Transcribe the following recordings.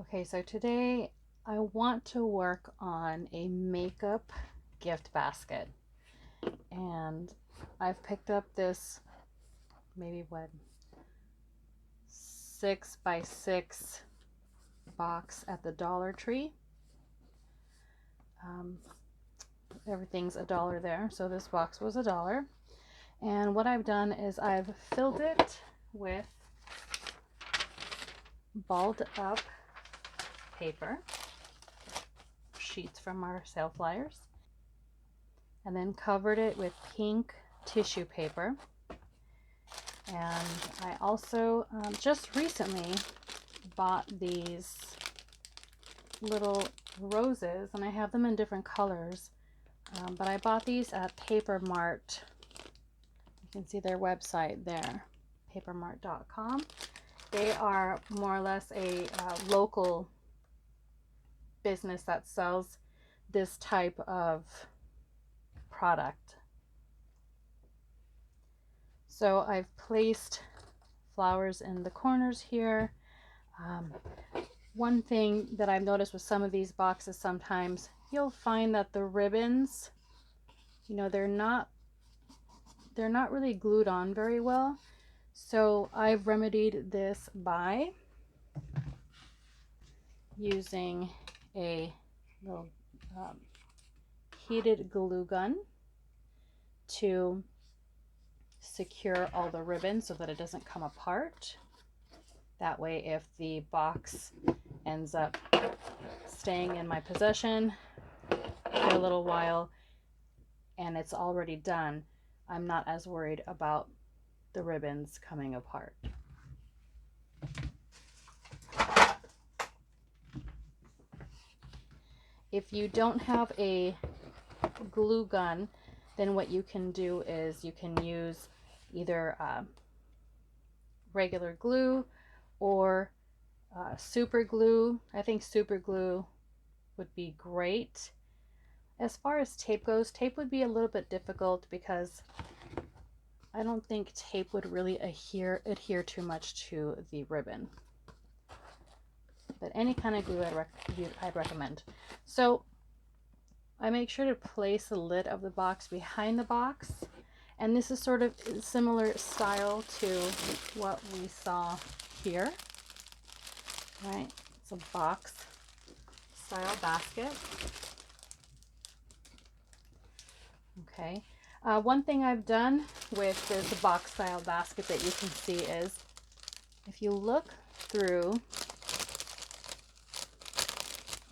Okay, so today I want to work on a makeup gift basket. And I've picked up this maybe what 6x6 box at the Dollar Tree. Um, Everything's $1 there, so this box was $1. And what I've done is I've filled it with balled up paper, sheets from our sale flyers, and then covered it with pink tissue paper. And I also just recently bought these little roses, and I have them in different colors, but I bought these at Paper Mart. You can see their website there, papermart.com. They are more or less a local business that sells this type of product. So I've placed flowers in the corners here. One thing that I've noticed with some of these boxes, sometimes you'll find that the ribbons, they're not really glued on very well. So I've remedied this by using a little heated glue gun to secure all the ribbons so that it doesn't come apart. That way, if the box ends up staying in my possession for a little while and it's already done, I'm not as worried about the ribbons coming apart. If you don't have a glue gun, then what you can do is you can use either regular glue or super glue. I think super glue would be great. As far as tape goes, tape would be a little bit difficult because I don't think tape would really adhere too much to the ribbon. But any kind of glue I'd recommend. So I make sure to place the lid of the box behind the box. And this is sort of similar style to what we saw here. Right? It's a box style basket. Okay. One thing I've done with this box style basket that you can see is if you look through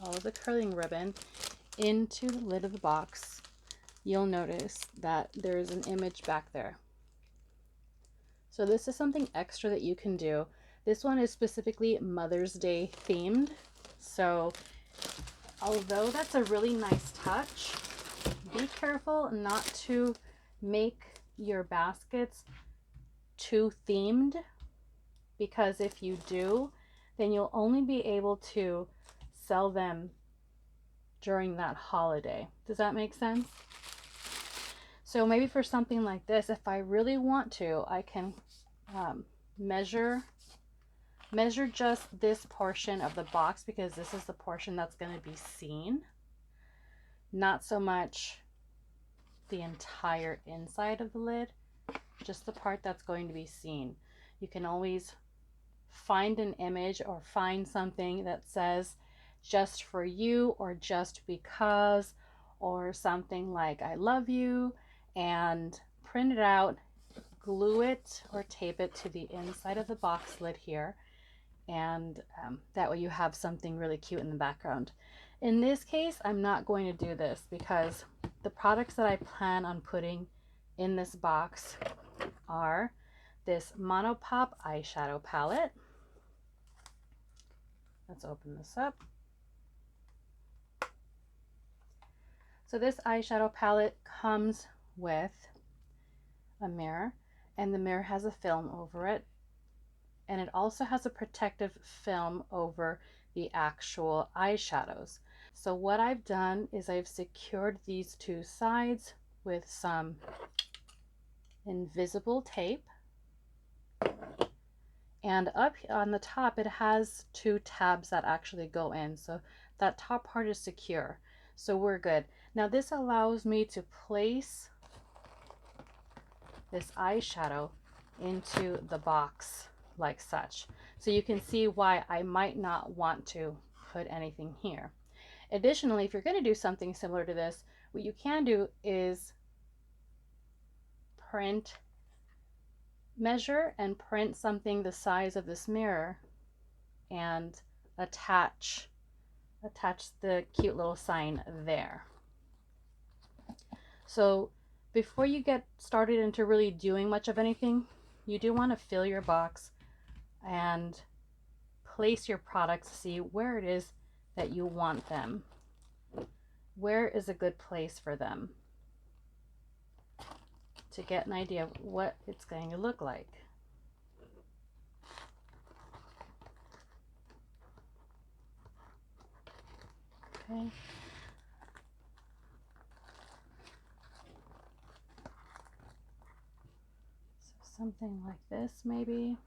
all of the curling ribbon into the lid of the box, you'll notice that there's an image back there. So this is something extra that you can do. This one is specifically Mother's Day themed. So although that's a really nice touch, be careful not to make your baskets too themed, because if you do, then you'll only be able to sell them during that holiday. Does that make sense? So maybe for something like this, if I really want to, I can measure just this portion of the box, because this is the portion that's going to be seen, not so much the entire inside of the lid, just the part that's going to be seen. You can always find an image or find something that says just for you or just because, or something like I love you, and print it out, glue it or tape it to the inside of the box lid here, and that way you have something really cute in the background. In this case, I'm not going to do this because the products that I plan on putting in this box are this Monopop eyeshadow palette. Let's open this up. So this eyeshadow palette comes with a mirror, and the mirror has a film over it, and it also has a protective film over the actual eyeshadows. So what I've done is I've secured these two sides with some invisible tape, And up on the top, it has two tabs that actually go in. So that top part is secure. So we're good. Now this allows me to place this eyeshadow into the box like such. So you can see why I might not want to put anything here. Additionally, if you're going to do something similar to this, what you can do is measure and print something the size of this mirror and attach the cute little sign there. So before you get started into really doing much of anything, you do want to fill your box and place your products, see where it is that you want them. Where is a good place for them to get an idea of what it's going to look like. Okay. So something like this maybe.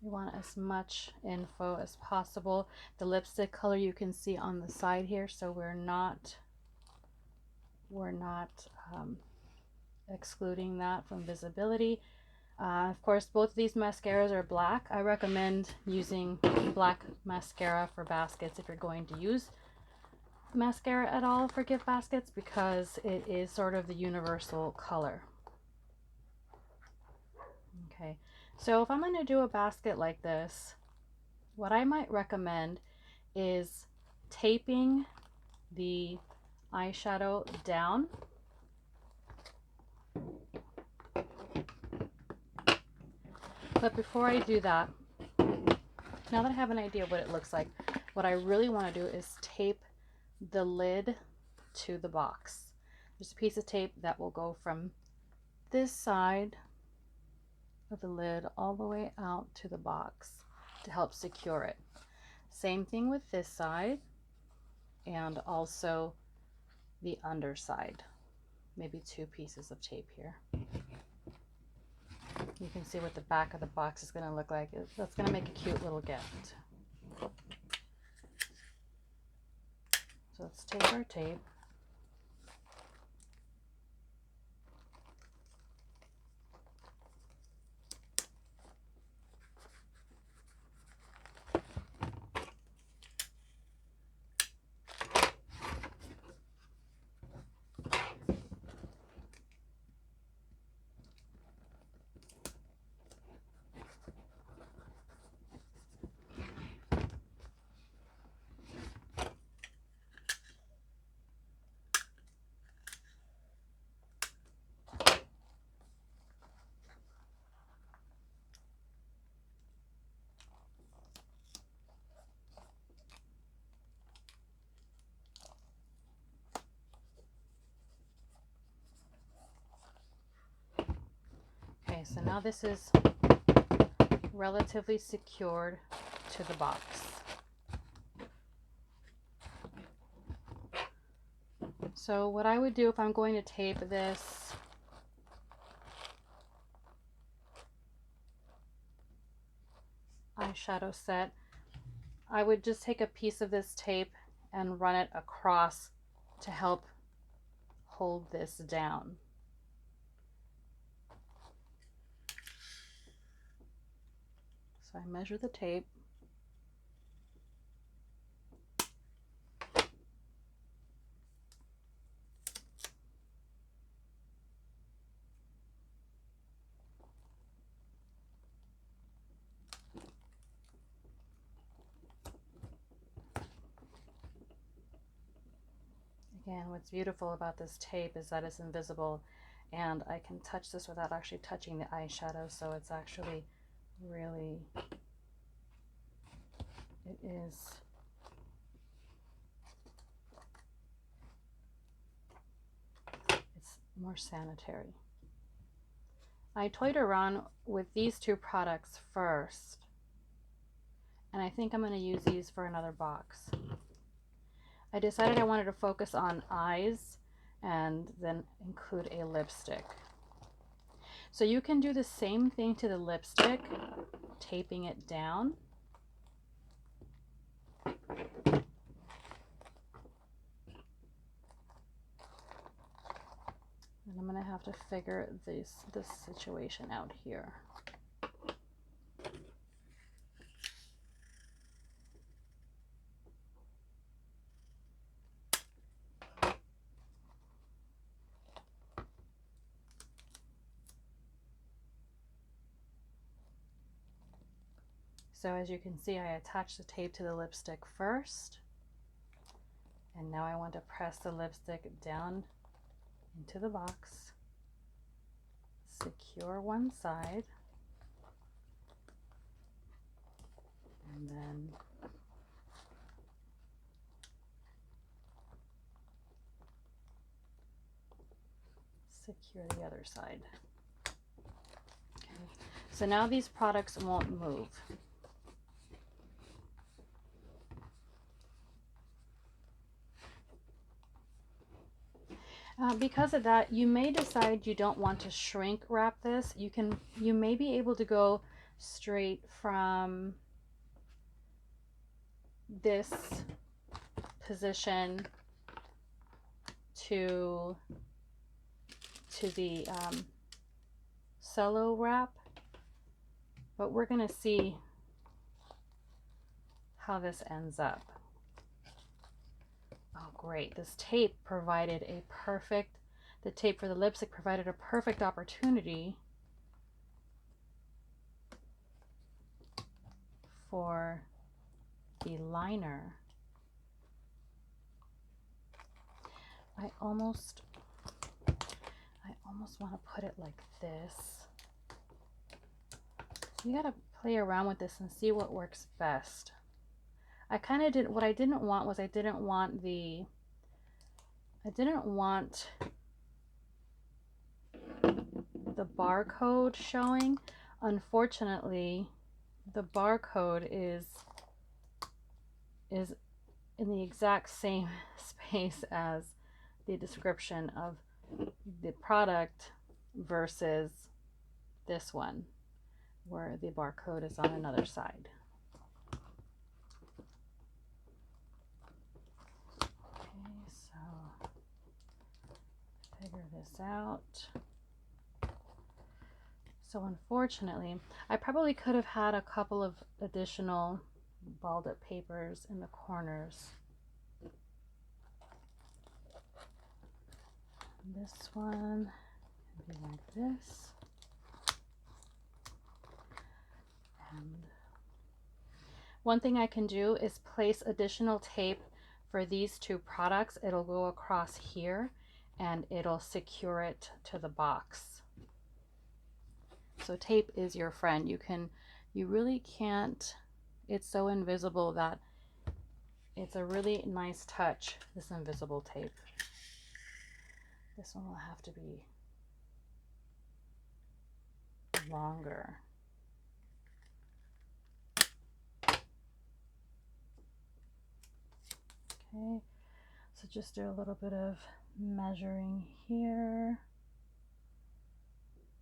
You want as much info as possible. The lipstick color you can see on the side here, so we're not excluding that from visibility. Of course, both of these mascaras are black. I recommend using black mascara for baskets if you're going to use mascara at all for gift baskets, because it is sort of the universal color. Okay, so if I'm going to do a basket like this, what I might recommend is taping the eyeshadow down. But before I do that, now that I have an idea of what it looks like, what I really want to do is tape the lid to the box. There's a piece of tape that will go from this side of the lid all the way out to the box to help secure it. Same thing with this side and also the underside. Maybe two pieces of tape here. You can see what the back of the box is going to look like. That's going to make a cute little gift. So let's take our tape. Okay, so now this is relatively secured to the box. So what I would do if I'm going to tape this eyeshadow set, I would just take a piece of this tape and run it across to help hold this down. So I measure the tape. Again, what's beautiful about this tape is that it's invisible and I can touch this without actually touching the eyeshadow, so it's actually really, it's more sanitary. I toyed around with these two products first, and I think I'm going to use these for another box. I decided I wanted to focus on eyes and then include a lipstick. So you can do the same thing to the lipstick, taping it down. And I'm going to have to figure this situation out here. So as you can see, I attached the tape to the lipstick first, and now I want to press the lipstick down into the box, secure one side, and then secure the other side. Okay. So now these products won't move. Because of that, you may decide you don't want to shrink wrap this. You may be able to go straight from this position to the cello wrap, but we're going to see how this ends up. Oh, great. This tape provided a perfect, the tape for the lipstick provided a perfect opportunity for the liner. I almost want to put it like this. So you got to play around with this and see what works best. I kind of did, what I didn't want was I didn't want the barcode showing. Unfortunately, the barcode is in the exact same space as the description of the product versus this one, where the barcode is on another side. Okay, so figure this out. So unfortunately, I probably could have had a couple of additional balled up papers in the corners. This one can be like this. And one thing I can do is place additional tape for these two products. It'll go across here and it'll secure it to the box. So tape is your friend. You really can't, it's so invisible that it's a really nice touch, this invisible tape. This one will have to be longer. Okay, so just do a little bit of measuring here,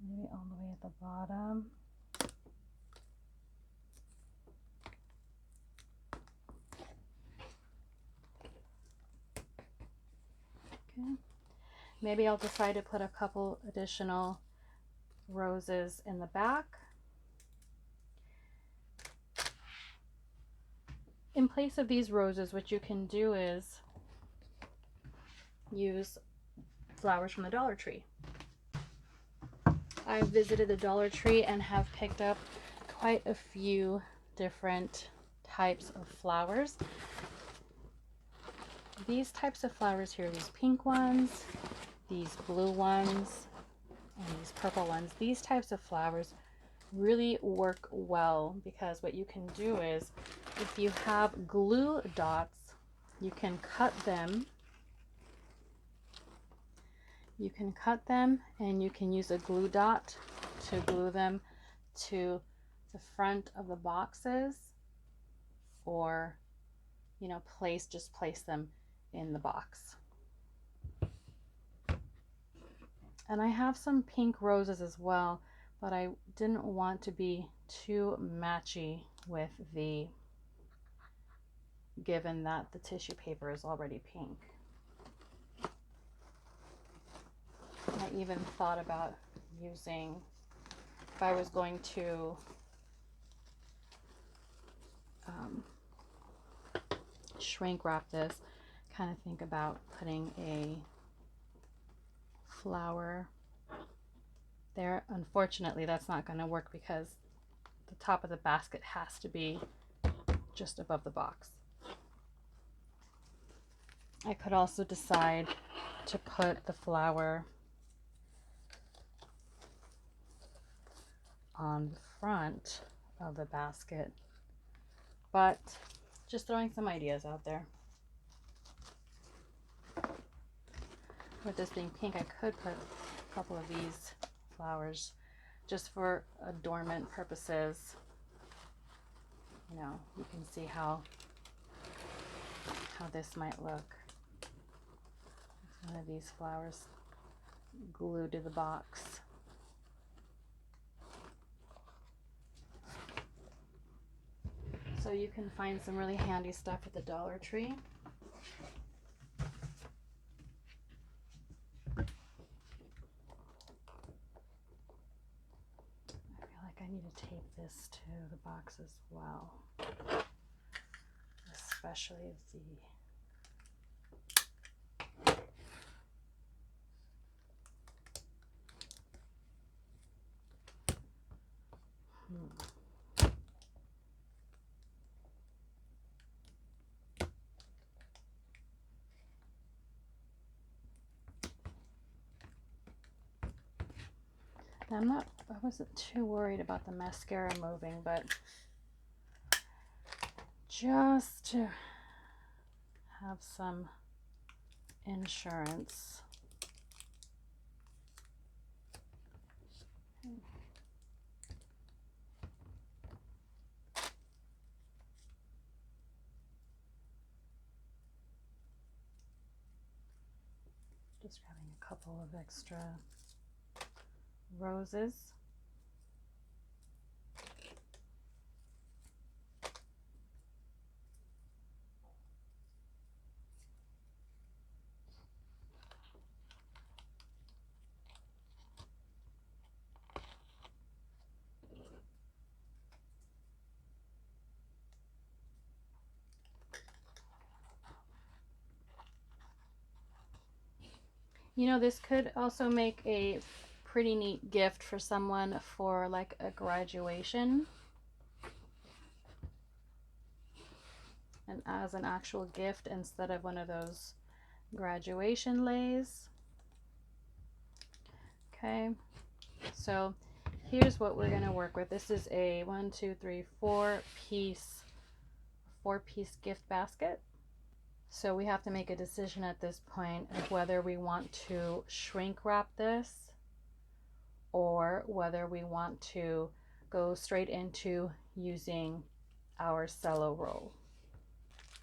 maybe all the way at the bottom. Okay, maybe I'll decide to put a couple additional roses in the back. In place of these roses, what you can do is use flowers from the Dollar Tree. I've visited the Dollar Tree and have picked up quite a few different types of flowers. These types of flowers here, these pink ones, these blue ones, and these purple ones, these types of flowers really work well because what you can do is, if you have glue dots, you can cut them. You can cut them and you can use a glue dot to glue them to the front of the boxes, or, you know, just place them in the box. And I have some pink roses as well, but I didn't want to be too matchy with the, given that the tissue paper is already pink. I even thought about using, if I was going to shrink wrap this, kind of think about putting a flower there. Unfortunately, that's not going to work because the top of the basket has to be just above the box. I could also decide to put the flower on the front of the basket, but just throwing some ideas out there. With this being pink, I could put a couple of these flowers just for adornment purposes. You know, you can see how this might look. One of these flowers glued to the box. So you can find some really handy stuff at the Dollar Tree. I feel like I need to tape this to the box as well, especially the I wasn't too worried about the mascara moving, but just to have some insurance. Just grabbing a couple of extra roses. You know, this could also make a pretty neat gift for someone for like a graduation. And as an actual gift instead of one of those graduation lays. Okay, so here's what we're going to work with. This is a 4 piece gift basket. So we have to make a decision at this point of whether we want to shrink wrap this or whether we want to go straight into using our cello roll.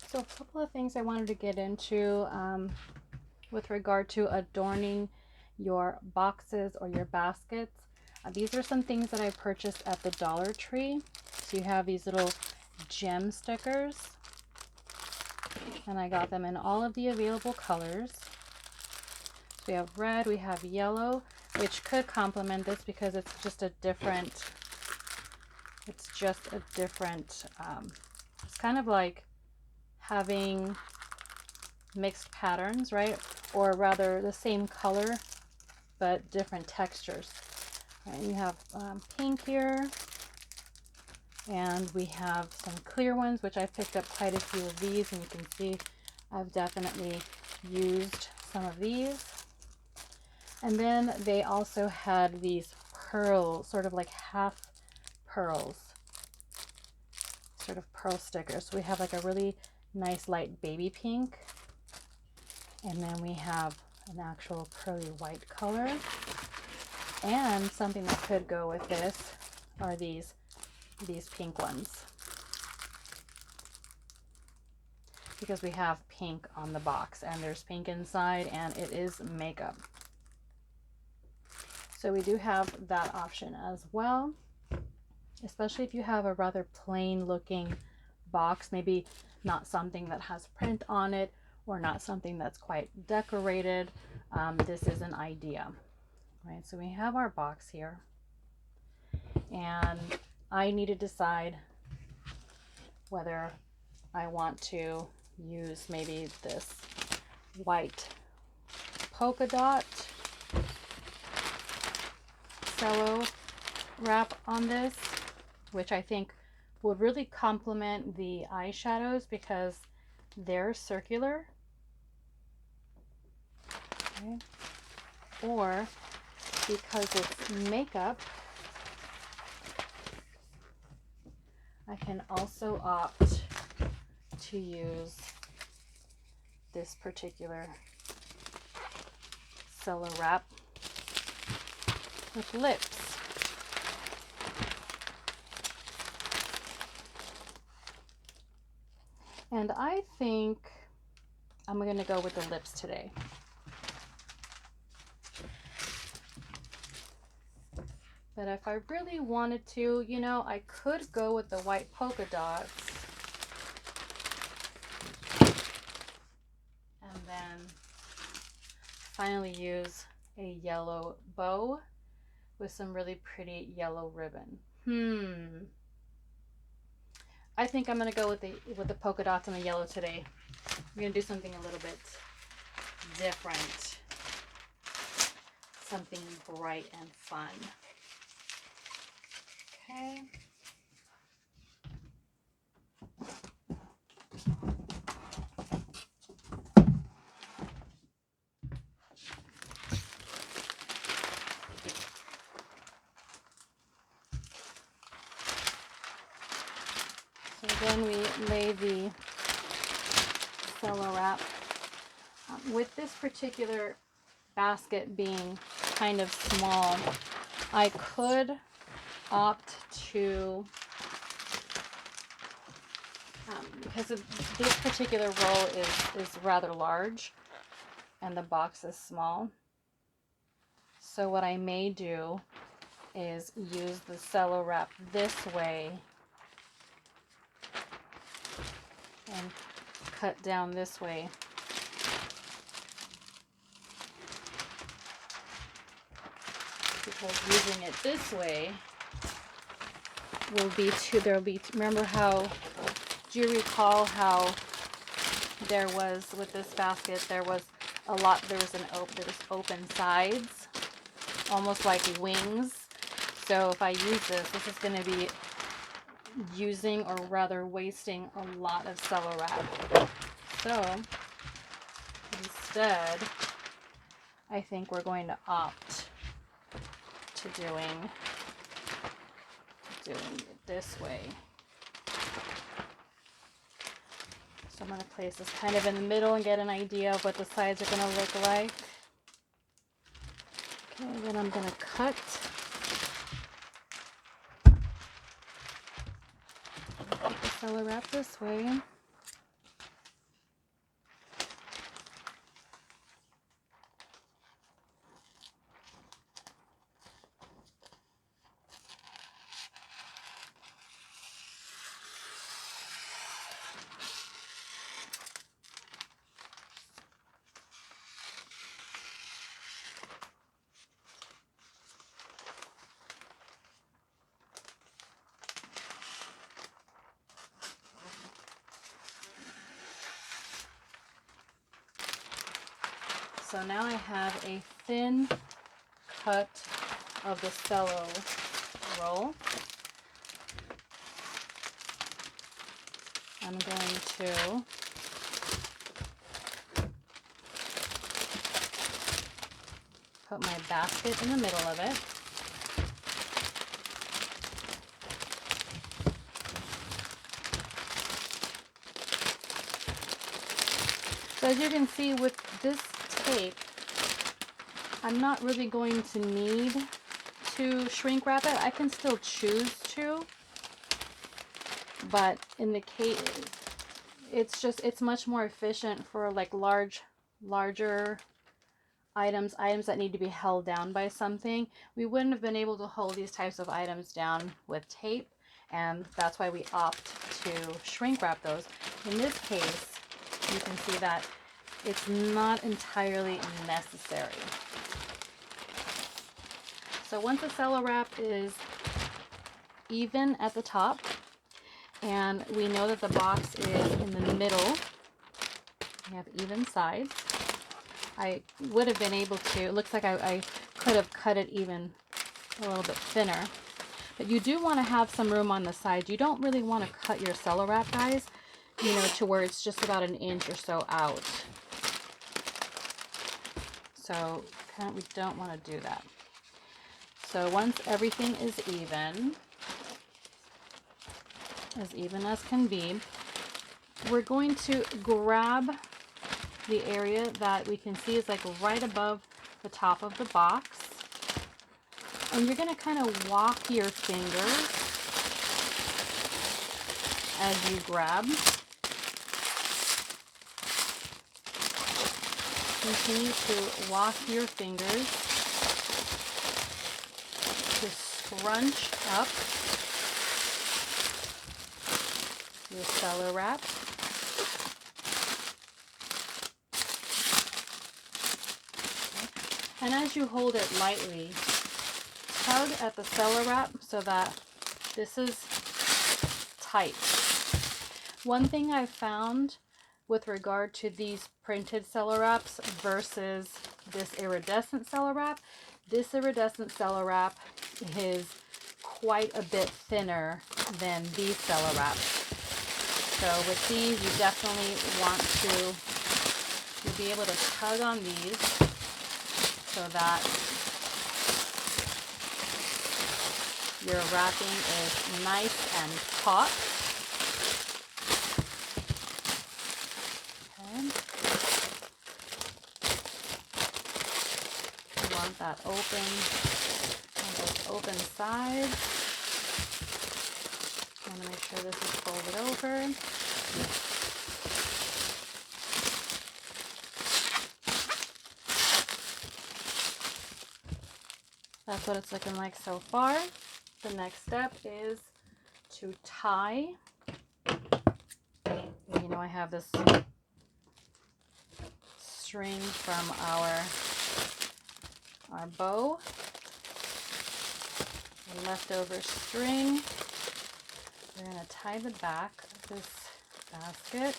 So a couple of things I wanted to get into with regard to adorning your boxes or your baskets. These are some things that I purchased at the Dollar Tree. So you have these little gem stickers, and I got them in all of the available colors. So we have red, we have yellow, which could complement this because it's just a different, it's kind of like having mixed patterns, right? Or rather the same color, but different textures. And you have pink here, and we have some clear ones, which I picked up quite a few of these, and you can see I've definitely used some of these. And then they also had these pearls, sort of like half pearls, sort of pearl stickers. So we have like a really nice light baby pink, and then we have an actual pearly white color. And something that could go with this are these pink ones, because we have pink on the box and there's pink inside and it is makeup. So we do have that option as well, especially if you have a rather plain looking box, maybe not something that has print on it or not something that's quite decorated. This is an idea, right? So we have our box here, and I need to decide whether I want to use maybe this white polka dot cello wrap on this, which I think would really complement the eyeshadows because they're circular. Okay. Or because it's makeup, I can also opt to use this particular cello wrap with lips. And I think I'm going to go with the lips today. But if I really wanted to, you know, I could go with the white polka dots and then finally use a yellow bow with some really pretty yellow ribbon. I think I'm gonna go with the polka dots and the yellow today. I'm gonna do something a little bit different, something bright and fun. Okay. So then we lay the cello wrap. With this particular basket being kind of small, I could opt to, because this particular roll is rather large and the box is small. So what I may do is use the cello wrap this way and cut down this way. Because using it this way will be remember how, do you recall how there was, with this basket, there was open sides, almost like wings. So if I use this is going to be using, or rather wasting, a lot of cello wrap. So instead, I think we're going to opt to doing it this way. So I'm going to place this kind of in the middle and get an idea of what the sides are going to look like. Okay, then I'm going to cut. Put the cello wrap this way. So now I have a thin cut of the cello roll. I'm going to put my basket in the middle of it. So as you can see with this tape, I'm not really going to need to shrink wrap it. I can still choose to, but in the case, it's much more efficient for like larger items that need to be held down by something. We wouldn't have been able to hold these types of items down with tape, and that's why we opt to shrink wrap those. In this case, you can see that it's not entirely necessary. So once the cello wrap is even at the top, and we know that the box is in the middle, we have even sides. I would have been able to, it looks like I could have cut it even a little bit thinner, but you do want to have some room on the sides. You don't really want to cut your cello wrap, guys, you know, to where it's just about an inch or so out. So we don't want to do that. So once everything is even as can be, we're going to grab the area that we can see is like right above the top of the box, and you're going to kind of walk your fingers as you grab. Continue to walk your fingers to scrunch up your cello wrap. And as you hold it lightly, tug at the cello wrap so that this is tight. One thing I've found with regard to these printed cello wraps versus this iridescent cello wrap, this iridescent cello wrap is quite a bit thinner than these cello wraps. So with these, you definitely want to you'll be able to tug on these so that your wrapping is nice and taut. Okay. You want that open, those open sides. I want to make sure this is folded over. That's what it's looking like so far. The next step is to tie. You know, I have this string from our bow, the leftover string. We're going to tie the back of this basket.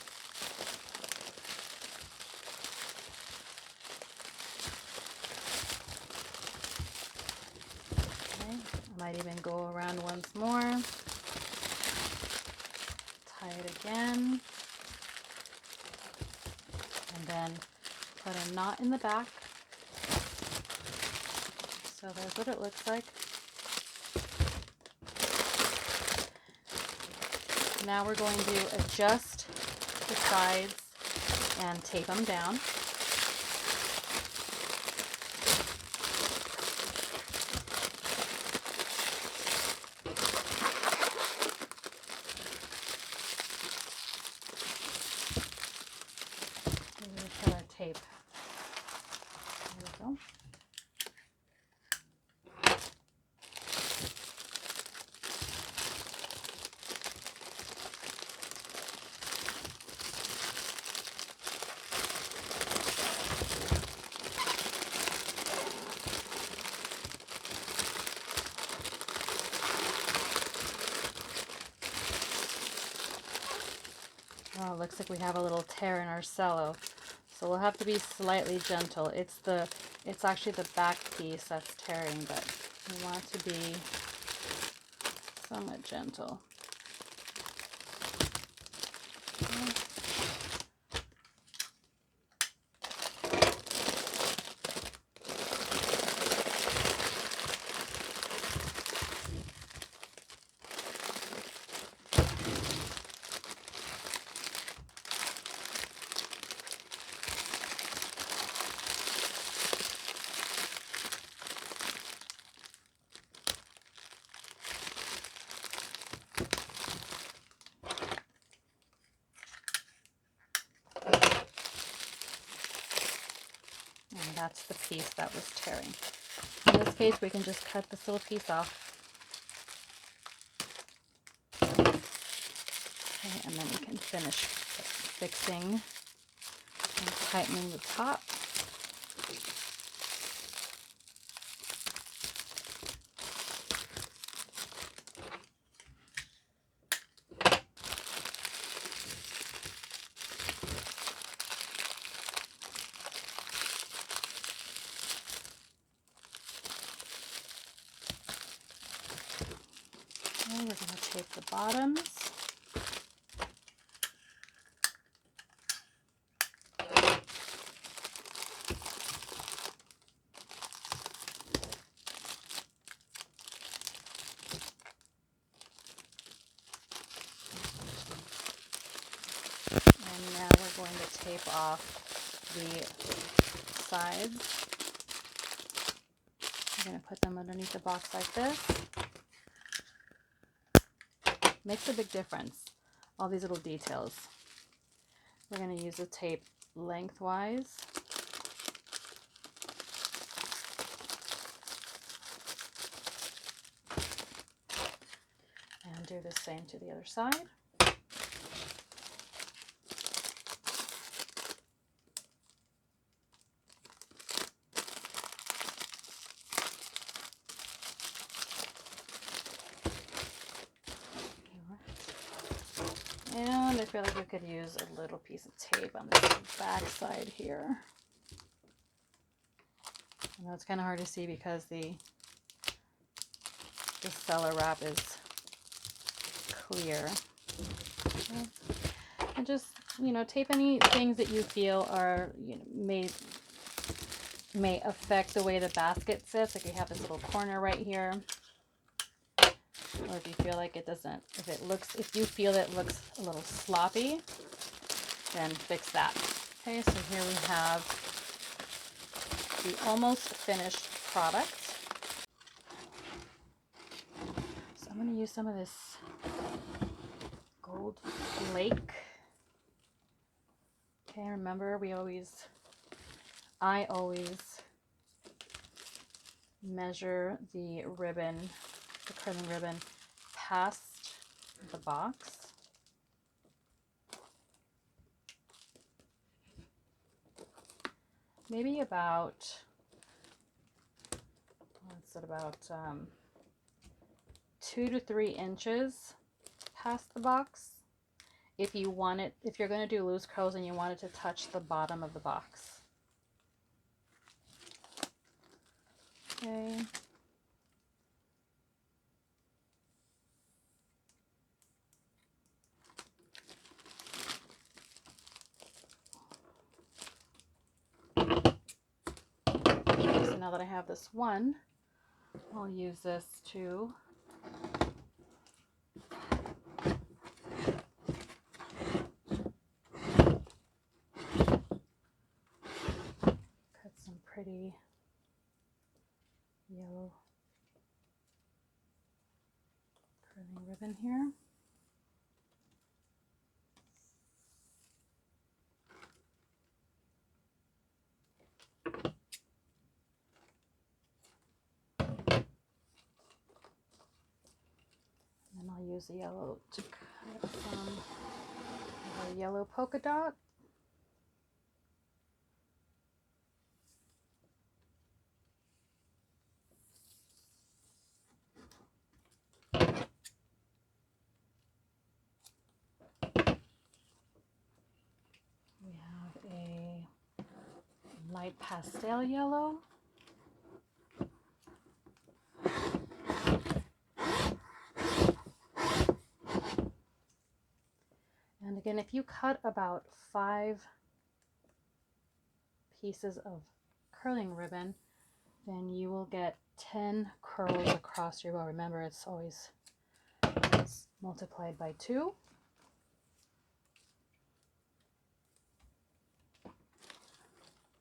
Okay, I might even go around once more. Tie it again. And then put a knot in the back. So there's what it looks like. Now we're going to adjust the sides and tape them down. I'm going to try to tape. There we go. Oh, it looks like we have a little tear in our cello, so we'll have to be slightly gentle. It's actually the back piece that's tearing, but we want to be somewhat gentle. Okay. that's the piece that was tearing. In this case, we can just cut this little piece off. Okay, and then we can finish fixing and tightening the top. Okay, we're going to tape the bottoms. And now we're going to tape off the sides. We're going to put them underneath the box like this. Makes a big difference, all these little details. We're going to use the tape lengthwise. And do the same to the other side. And I feel like we could use a little piece of tape on the back side here. I know it's kind of hard to see because the seller wrap is clear. Okay. And just, tape any things that you feel are, may affect the way the basket sits. Like you have this little corner right here. Or if you feel like it doesn't, if you feel that it looks a little sloppy, then fix that. Okay, so here we have the almost finished product. So I'm going to use some of this gold flake. Okay, remember I always measure the ribbon, the curling ribbon, past the box. Maybe about, what's it, about 2 to 3 inches past the box. If you're going to do loose curls and you want it to touch the bottom of the box. Okay. So now that I have this one, I'll use this to cut some pretty yellow curling ribbon here. And I'll use the yellow to cut some yellow polka dot. We have a light pastel yellow. And again, if you cut about 5 pieces of curling ribbon, then you will get 10 curls across your bow. Remember, it's always multiplied by 2.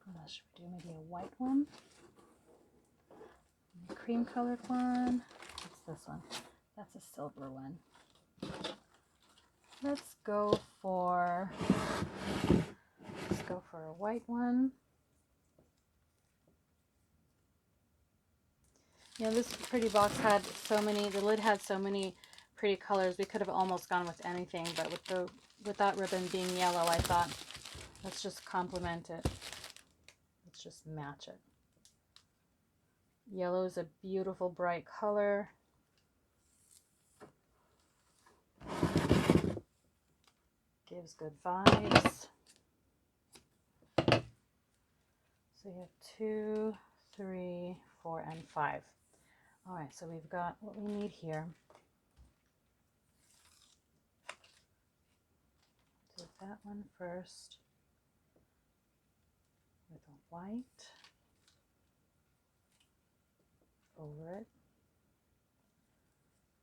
What else should we do? Maybe a white one, a cream colored one. What's this one? That's a silver one. Let's go for a white one. You know, this pretty box had so many, the lid had so many pretty colors. We could have almost gone with anything, but with that ribbon being yellow, I thought, let's just complement it. Let's just match it. Yellow is a beautiful, bright color. Gives good vibes. So you have 2, 3, 4, and 5. All right, so we've got what we need here. Do that one first with a white over it.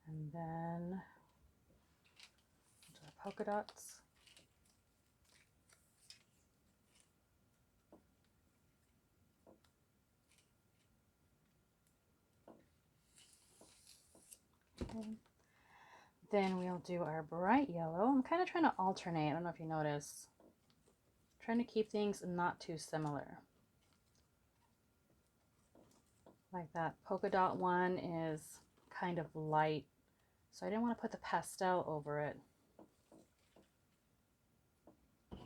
And then do our polka dots. Okay. Then we'll do our bright yellow. I'm kind of trying to alternate. I don't know if you notice. I'm trying to keep things not too similar. Like that polka dot one is kind of light, so I didn't want to put the pastel over it. So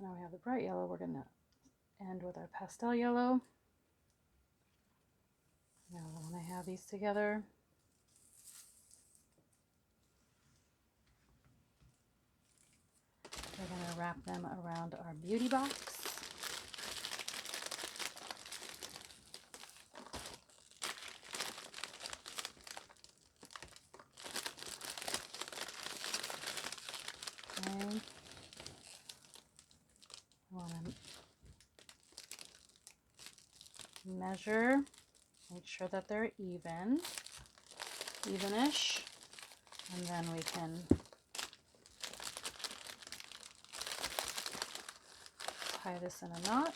now we have the bright yellow. We're going to end with our pastel yellow. Now when I have these together, we're going to wrap them around our beauty box. Okay. I want to measure, make sure that they're evenish, and then we can tie this in a knot.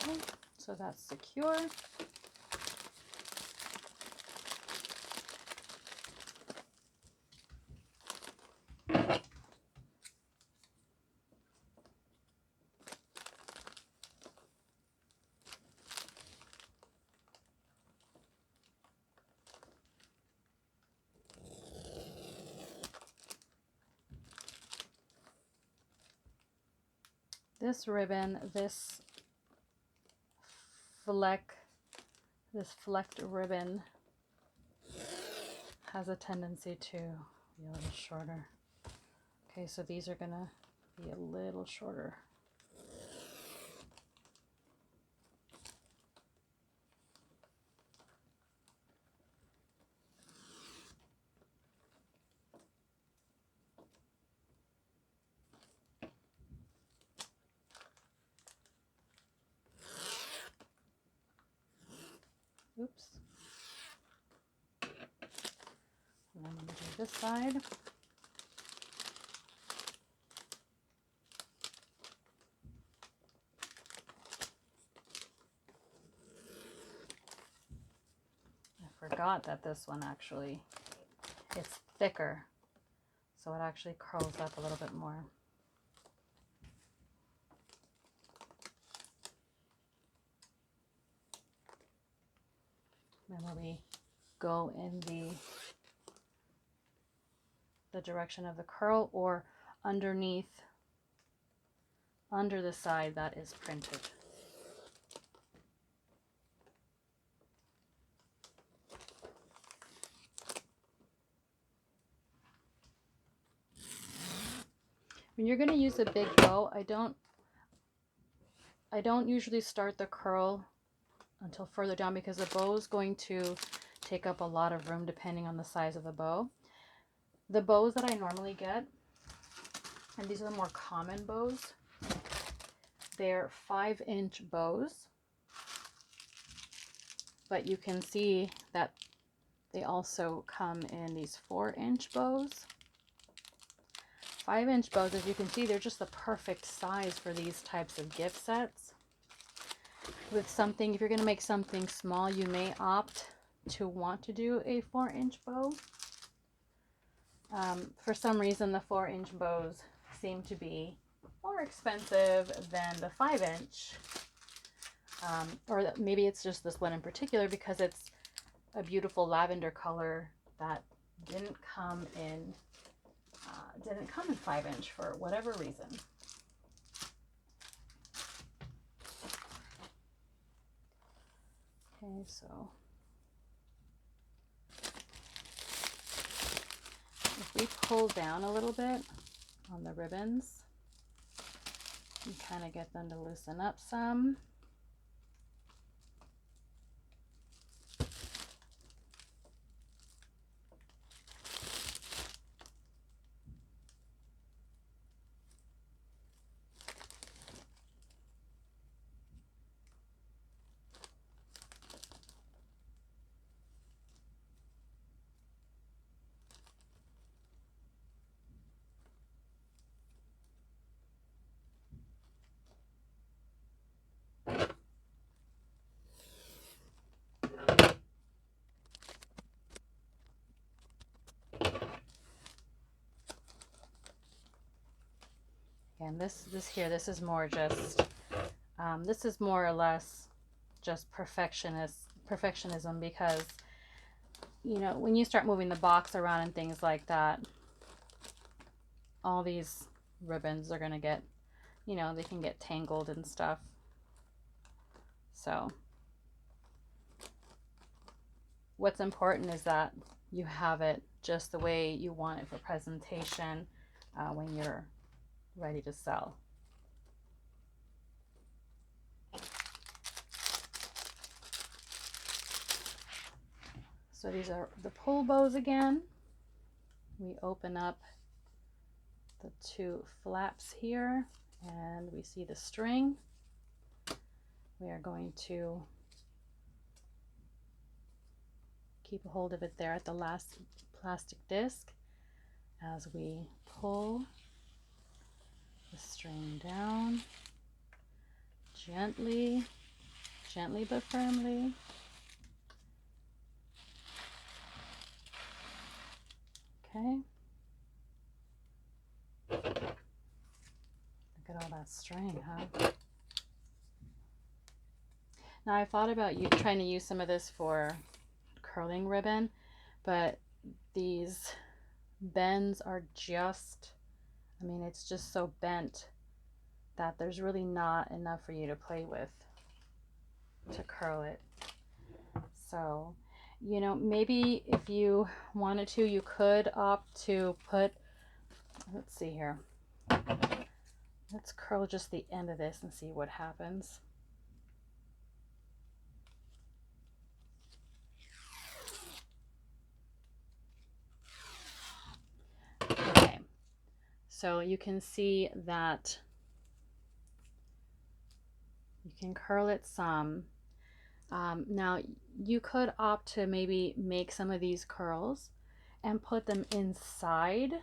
Okay, so that's secure. This ribbon, this flecked ribbon has a tendency to be a little shorter. Okay, so these are gonna be a little shorter. Oops. And then I'm going to do this side. I forgot that this one actually, it's thicker, so it actually curls up a little bit more. Then when we go in the direction of the curl or underneath, under the side that is printed. When you're going to use a big bow, I don't usually start the curl until further down because the bow is going to take up a lot of room depending on the size of the bow. The bows that I normally get, and these are the more common bows, they're 5-inch bows, but you can see that they also come in these 4-inch bows. 5-inch bows, as you can see, they're just the perfect size for these types of gift sets. With something, if you're going to make something small, you may opt to want to do a 4-inch bow. For some reason, the 4-inch bows seem to be more expensive than the 5-inch. Or maybe it's just this one in particular because it's a beautiful lavender color that didn't come in 5-inch for whatever reason. Okay, so if we pull down a little bit on the ribbons and kind of get them to loosen up some. And this is more just, this is more or less just perfectionism because, you know, when you start moving the box around and things like that, all these ribbons are going to get, you know, they can get tangled and stuff. So what's important is that you have it just the way you want it for presentation when you're ready to sell. So these are the pull bows again. We open up the 2 flaps here and we see the string. We are going to keep a hold of it there at the last plastic disc as we pull the string down gently but firmly. Okay. Look at all that string, huh? Now I thought about trying to use some of this for curling ribbon, but these bends are just, I mean, it's just so bent that there's really not enough for you to play with to curl it. So, you know, maybe if you wanted to, you could opt to put, let's see here. Let's curl just the end of this and see what happens. Okay, so you can see that you can curl it some. Now you could opt to maybe make some of these curls and put them inside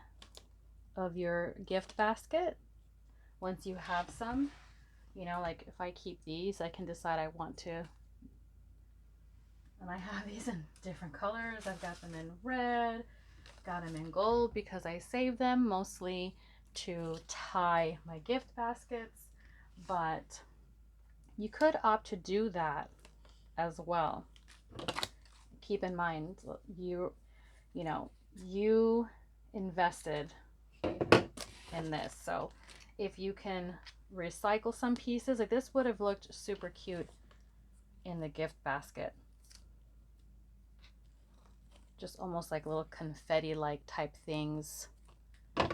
of your gift basket once you have some. You know, like if I keep these, I can decide I want to, and I have these in different colors. I've got them in red, got them in gold because I save them mostly to tie my gift baskets, but you could opt to do that as well. Keep in mind, you know, you invested in this, so if you can recycle some pieces, like this would have looked super cute in the gift basket, just almost like little confetti like type things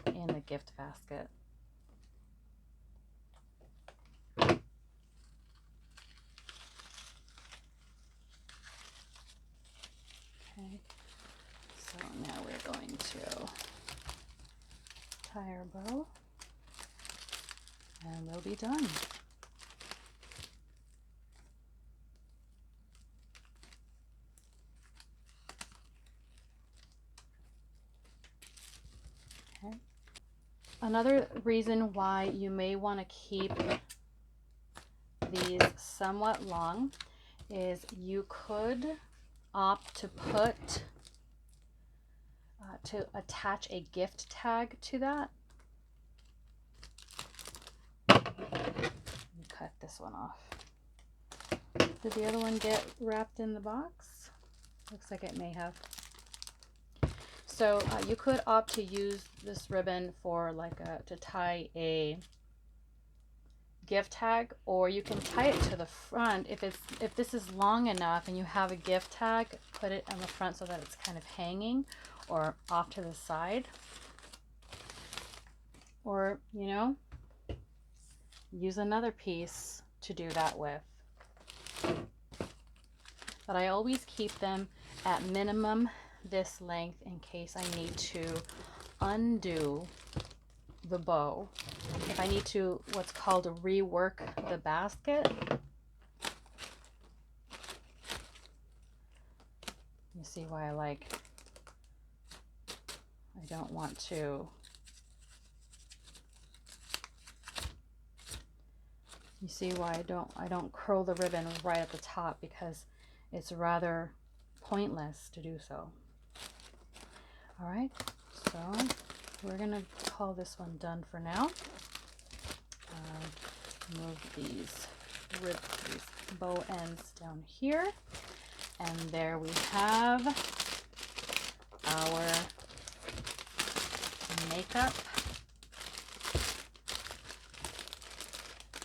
in the gift basket. Okay, so now we're going to tie our bow and we'll be done. Okay. Another reason why you may want to keep these somewhat long is you could opt to put to attach a gift tag to that. Cut this one off. Did the other one get wrapped in the box? Looks like it may have. So you could opt to use this ribbon for like to tie a gift tag, or you can tie it to the front. If this is long enough and you have a gift tag, put it on the front so that it's kind of hanging or off to the side. Or, you know, use another piece to do that with. But I always keep them at minimum this length in case I need to undo the bow. If I need to what's called rework the basket. You see why I don't want to. You see why I don't curl the ribbon right at the top, because it's rather pointless to do so. All right, so we're gonna call this one done for now. Move these bow ends down here, and there we have our makeup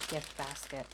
gift basket.